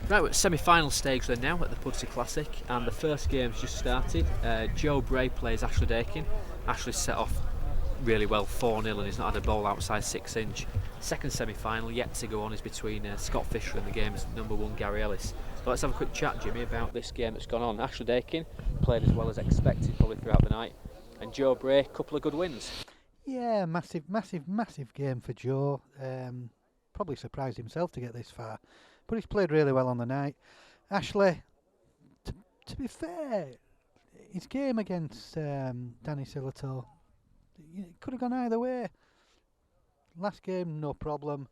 Right, we're at semi-final stage then now at the Pudsey Classic, and the first game's just started. Joe Bray plays Ashley Dakin. Ashley's set off really well, 4-0, and he's not had a ball outside 6 inch. Second semi-final yet to go on is between Scott Fisher and the game's number 1 Gary Ellis. But let's have a quick chat, Jimmy, about this game that's gone on. Ashley Dakin played as well as expected probably throughout the night, and Joe Bray, a couple of good wins. Yeah, massive game for Joe. Probably surprised himself to get this far, but he's played really well on the night. Ashley, to be fair, his game against Danny Silato, it could have gone either way. Last game, no problem.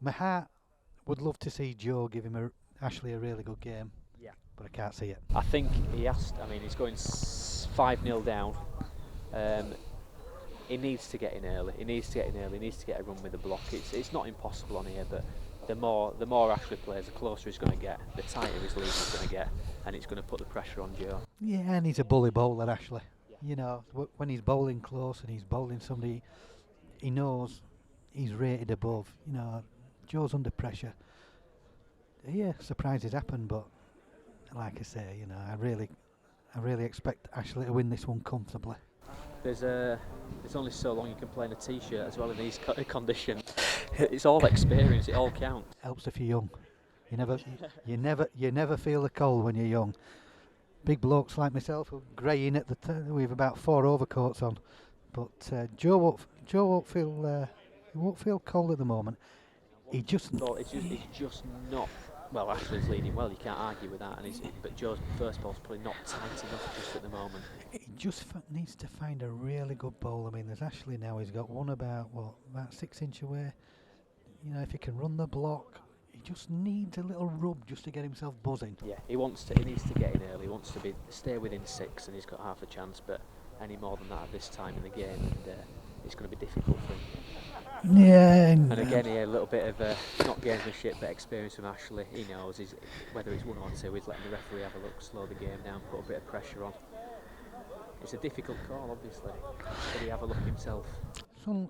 My heart would love to see Joe give him Ashley a really good game. Yeah. But I can't see it. I think he has to, he's going 5-0 down. He needs to get in early. He needs to get a run with the block. It's not impossible on here, but the more Ashley plays, the closer he's going to get, the tighter his lead is going to get, and it's going to put the pressure on Joe. Yeah, and he's a bully bowler, Ashley. Yeah. You know, when he's bowling close and he's bowling somebody, he knows he's rated above. You know, Joe's under pressure. Yeah, surprises happen, but like I say, you know, I really expect Ashley to win this one comfortably. There's only so long you can play in a t-shirt as well in these conditions. It's all experience. It all counts. Helps if you're young. You never feel the cold when you're young. Big blokes like myself who greying at we have about 4 overcoats on, but Joe won't feel cold at the moment. It's just not. Well, Ashley's leading well, you can't argue with that, but Joe's first ball's probably not tight enough just at the moment. He just needs to find a really good bowl. There's Ashley now, he's got one about 6 inch away. You know, if he can run the block, he just needs a little rub just to get himself buzzing. Yeah, he needs to get in early, he wants to stay within 6, and he's got half a chance, but any more than that at this time in the game, and it's going to be difficult for him. Yeah, and again here, a little bit of not gamesmanship but experience from Ashley. He knows whether he's 1 or 2, he's letting the referee have a look, slow the game down, put a bit of pressure on. It's a difficult call, obviously. Did he have a look himself?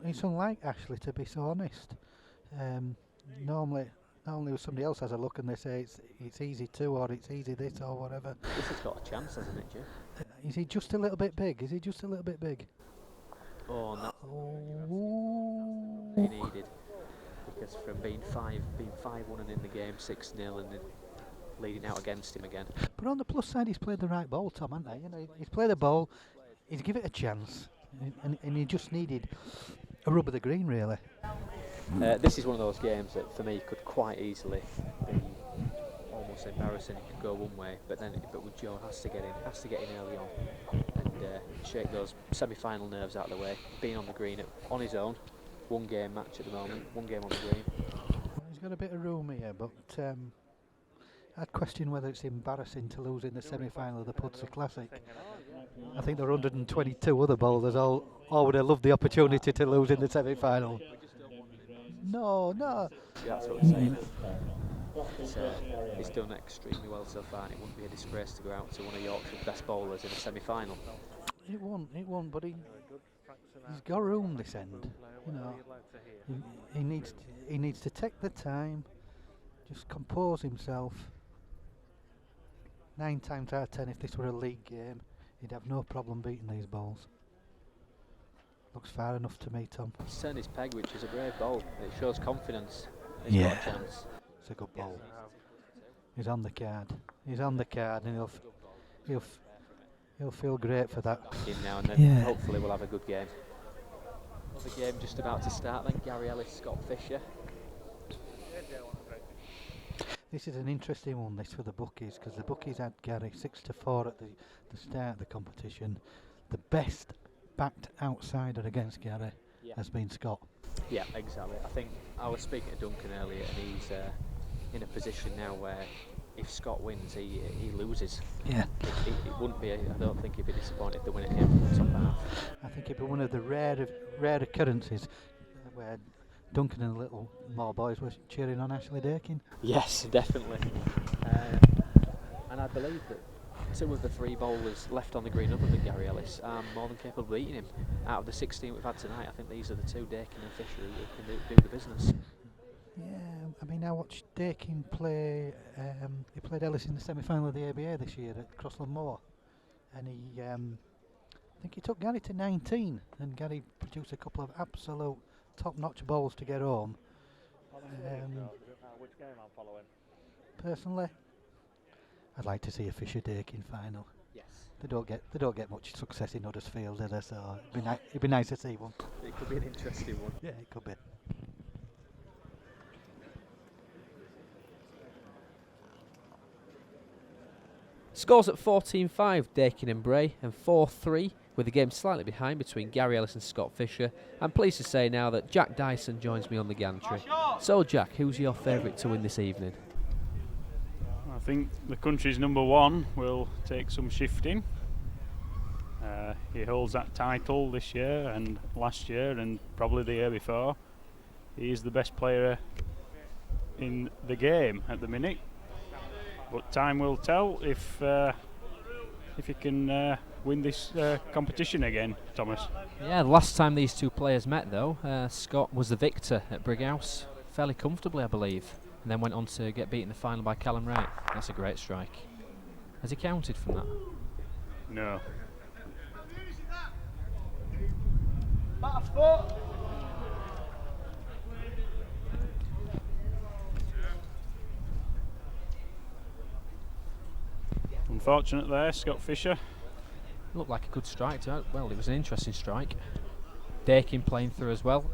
It's unlike Ashley, to be so honest. Normally if somebody else has a look and they say it's easy to, or it's easy this or whatever. This has got a chance, hasn't it, Jim? Is he just a little bit big? Oh, and that's he needed, because from being 5-1 and in the game 6-0 and then leading out against him again. But on the plus side, he's played the right ball, Tom, hasn't he? You know, he's played the ball, he's given it a chance, and he just needed a rub of the green, really. This is one of those games that for me could quite easily be almost embarrassing. It could go one way, but with Joe has to get in early on and shake those semi-final nerves out of the way. Being on the green on his own, 1 game match at the moment, 1 game on the green. He's got a bit of room here, but I'd question whether it's embarrassing to lose in the semi-final of the Pudsey Classic. I think there are 122 other bowlers all would have loved the opportunity to lose in the semi-final. No. Yeah, that's what I'm saying. He's done extremely well so far, and it wouldn't be a disgrace to go out to one of Yorkshire's best bowlers in a semi-final. It won't, but he's got room this end. You know, he needs to take the time, just compose himself. 9 times out of 10, if this were a league game, he'd have no problem beating these balls. Looks far enough to me, Tom. He's turned his peg, which is a brave bowl. It shows confidence. He's got a chance. It's a good bowl. He's on the card, and he'll feel great for that. In now and then, hopefully we'll have a good game. Another game just about to start then. Gary Ellis, Scott Fisher. This is an interesting one, this, for the bookies, because the bookies had Gary 6-4 at the start of the competition. The best backed outsider against Gary has been Scott. Yeah, exactly. I think I was speaking to Duncan earlier, and he's in a position now where if Scott wins, he loses. Yeah. It wouldn't be. I don't think he'd be disappointed if they win at him from the top half. I think it'd be one of the rare occurrences where Duncan and the little more boys were cheering on Ashley Dakin. Yes, definitely. And I believe that 2 of the 3 bowlers left on the green other than Gary Ellis are more than capable of beating him. Out of the 16 we've had tonight, I think these are the 2, Dakin and Fisher, who can do the business. Yeah, I mean, I watched Dakin play. He played Ellis in the semi-final of the ABA this year at Crossland Moor, and he, I think he took Gary to 19, and Gary produced a couple of absolute top-notch balls to get home. Which game I'm following? Personally, I'd like to see a Fisher Dakin final. Yes. They don't get much success in Huddersfield, do they? So it'd be nice to see one. It could be an interesting one. Yeah, it could be. Scores at 14-5, Dakin and Bray, and 4-3, with the game slightly behind between Gary Ellis and Scott Fisher. I'm pleased to say now that Jack Dyson joins me on the gantry. So Jack, who's your favourite to win this evening? I think the country's #1 will take some shifting. He holds that title this year and last year and probably the year before. He is the best player in the game at the minute. But time will tell if he can win this competition again, Thomas. Yeah, the last time these two players met though, Scott was the victor at Brighouse, fairly comfortably I believe, and then went on to get beaten in the final by Callum Wright. That's a great strike. Has he counted from that? No. Unfortunate there, Scott Fisher. Looked like a good strike. Well, it was an interesting strike. Dakin playing through as well.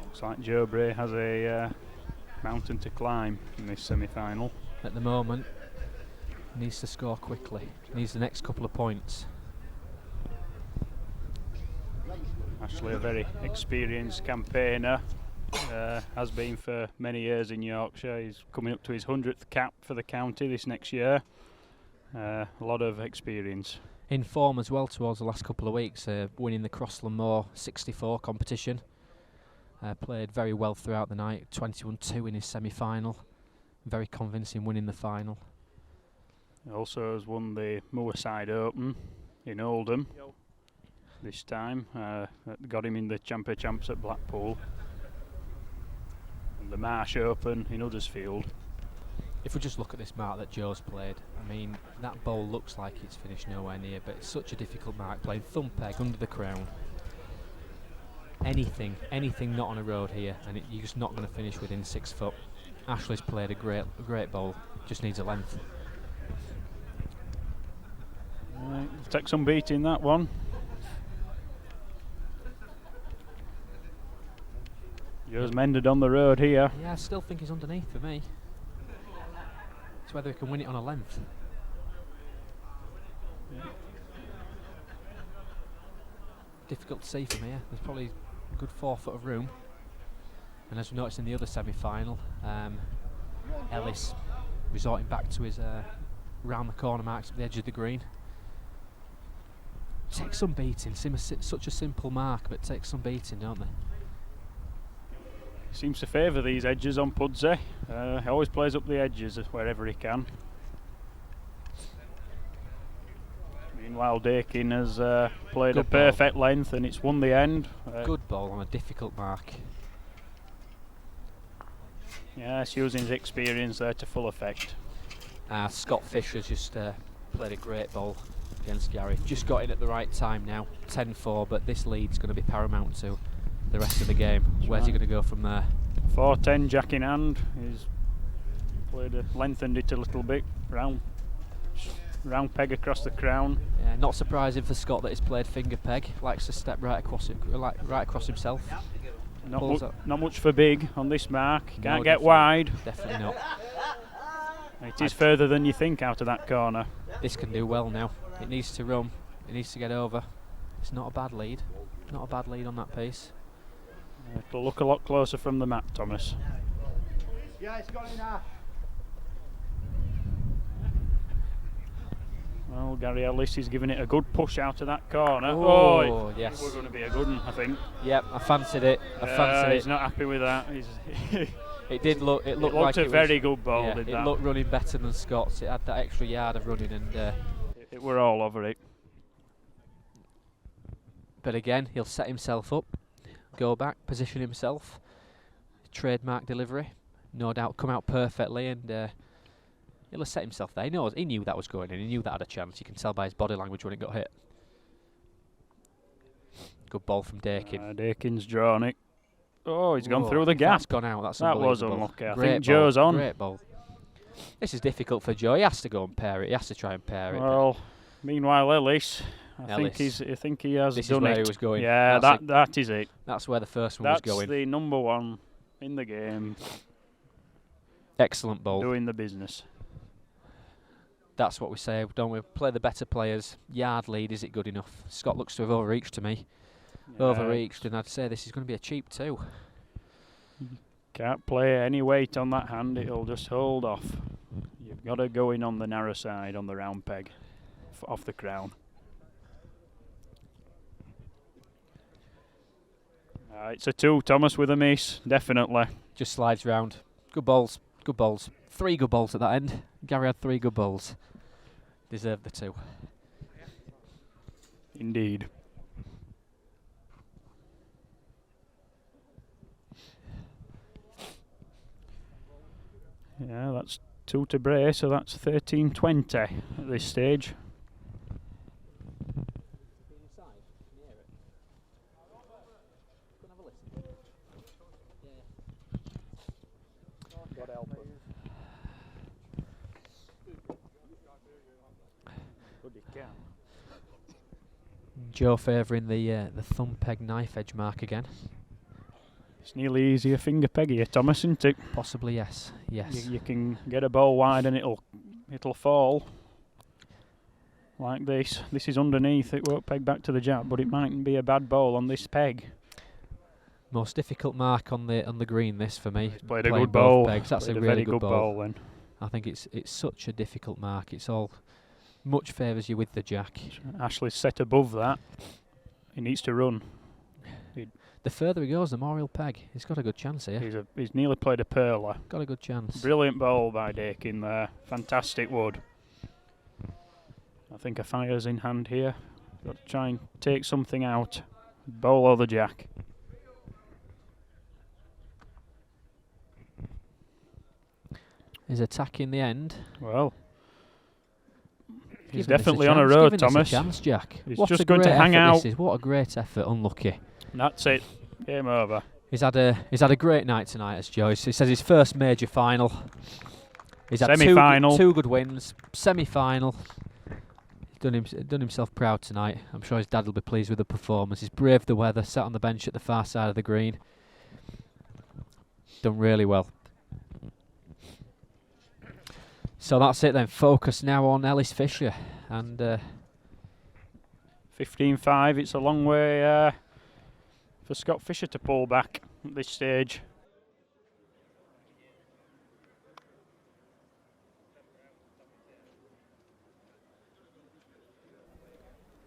Looks like Joe Bray has a mountain to climb in this semi-final. At the moment, needs to score quickly. Needs the next couple of points. Actually a very experienced campaigner, has been for many years in Yorkshire. He's coming up to his 100th cap for the county this next year. A lot of experience. In form as well towards the last couple of weeks, winning the Crossland Moor 64 competition. Played very well throughout the night, 21-2 in his semi-final. Very convincing winning the final. He also has won the Moorside Open in Oldham this time. Got him in the Champs at Blackpool. And the Marsh Open in Huddersfield. If we just look at this mark that Joe's played, I mean, that ball looks like it's finished nowhere near, but it's such a difficult mark, playing thumb peg under the crown. Anything not on a road here, and you're just not going to finish within 6 foot. Ashley's played a great ball, just needs a length. Take some beating that one. Joe's mended on the road here. Yeah, I still think he's underneath for me. It's whether he can win it on a length. Difficult to see from here. There's probably a good 4 foot of room. And as we noticed in the other semi-final, Ellis resorting back to his round the corner marks at the edge of the green. Takes some beating. Such a simple mark, but takes some beating, don't they? Seems to favour these edges on Pudsey. He always plays up the edges wherever he can. Meanwhile, Dakin has played Good a perfect length and it's won the end. Good ball on a difficult mark. Yes, using his experience there to full effect. Scott Fisher's just played a great ball against Gary. Just got in at the right time now. 10-4, but this lead's going to be paramount to the rest of the game. Where's he going to go from there? 4-10, jack in hand. He's lengthened it a little bit. Round peg across the crown. Yeah, not surprising for Scott that he's played finger peg. Likes to step right across it, right across himself. Not much for big on this mark. Can't get definitely, wide. Definitely not. It is further than you think out of that corner. This can do well now. It needs to run. It needs to get over. It's not a bad lead. Not a bad lead on that piece. It'll look a lot closer from the map, Thomas. Yeah, it's got in Ash. Well, Gary Ellis is giving it a good push out of that corner. Oh, yes. We're going to be a good one, I think. Yep, I fancied it. He's not happy with that. It did look. It looked like a very good ball. Yeah, it looked running better than Scott's. It had that extra yard of running, and it were all over it. but again, he'll set himself up. go back, position himself, trademark delivery, no doubt come out perfectly, and he'll have set himself there. He knew that was going in, he knew that had a chance. You can tell by his body language when it got hit. Good ball from Dakin. Dakin's drawn it. Oh, he's gone through the gap. That's gone out. That's That was unbelievable. unlucky. I Great think Joe's ball, on. Great ball. This is difficult for Joe. He has to go and pair it. He has to try and pair it. Well, meanwhile, Ellis, I Ellis. think he has This done is where it. he was going. Yeah, That's that is it. That's where the first one That's was going. the number one in the game, Excellent ball. doing the business. That's what we say, don't we? Play the better players. Yard lead, is it good enough? Scott looks to have overreached to me. Overreached, and I'd say this is going to be a cheap 2. Can't play any weight on that hand, it'll just hold off. You've got to go in on the narrow side on the round peg, off the crown. It's a 2, Thomas, with a miss, definitely. Just slides round. Good balls. Good balls. 3 good balls at that end. Gary had 3 good balls. Deserved the 2. Indeed. Yeah, that's 2 to Bray, so that's 13-20 at this stage. Joe favouring the thumb peg knife edge mark again. It's nearly easier finger peg here, Thomas, isn't it? Possibly, yes. Yes. You can get a ball wide and it'll fall like this. This is underneath. It won't peg back to the jab, but it mightn't be a bad ball on this peg. Most difficult mark on the green. This for me. He's played a Playing good both ball. pegs. That's a Played really very good ball then. I think it's such a difficult mark. It's all much favours you with the jack. Ashley's set above that. He needs to run. The further he goes, the more he'll peg. He's got a good chance here. He's nearly played a perler. Got a good chance. Brilliant ball by Dakin there. Fantastic wood. I think a fire's in hand here. Got to try and take something out. Bowl or the jack. His attack in the end. Well, he's Giving us definitely on a chance, road, giving us Thomas. a chance, Jack. He's What just a going to great hang effort out. this is. What a great effort. Unlucky. That's it. Game over. He's had a great night tonight, as Joyce. He says his first major final. He's had Semi-final. two good wins. Semi-final. He's done himself proud tonight. I'm sure his dad will be pleased with the performance. He's braved the weather, sat on the bench at the far side of the green. Done really well. So that's it then. Focus now on Ellis Fisher. And 15-5. It's a long way for Scott Fisher to pull back at this stage.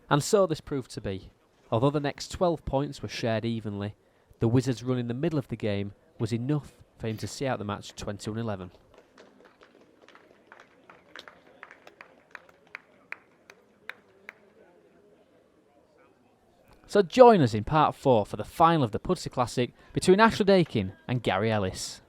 And so this proved to be. Although the next 12 points were shared evenly, the Wizards' run in the middle of the game was enough for him to see out the match 21-11. So join us in part 4 for the final of the Pudsey Classic between Ashley Dakin and Gary Ellis.